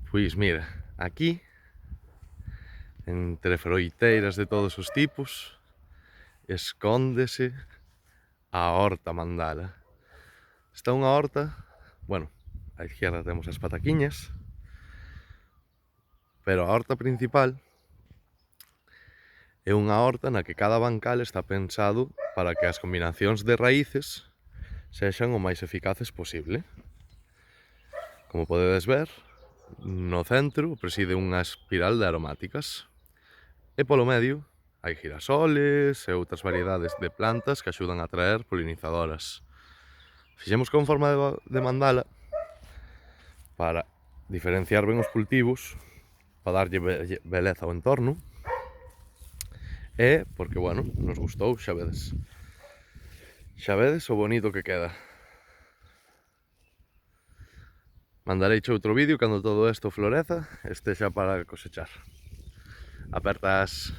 Pois mira, aquí, entre froiteiras de todos os tipos, escóndese a horta mandala. Está unha horta, bueno, á izquierda temos as pataquiñas, pero a horta principal é unha horta na que cada bancal está pensado para que as combinacións de raíces sexan o máis eficaces posible. Como podedes ver, no centro preside unha espiral de aromáticas e polo medio hai girasoles e outras variedades de plantas que axudan a atraer polinizadoras. Fixemos con forma de mandala para diferenciar ben os cultivos, para darlle beleza ao entorno e porque, bueno, nos gustou, xa vedes. Xa vedes o bonito que queda. Mandareiche outro vídeo cando todo isto floreza e estexa para cosechar. Apertas.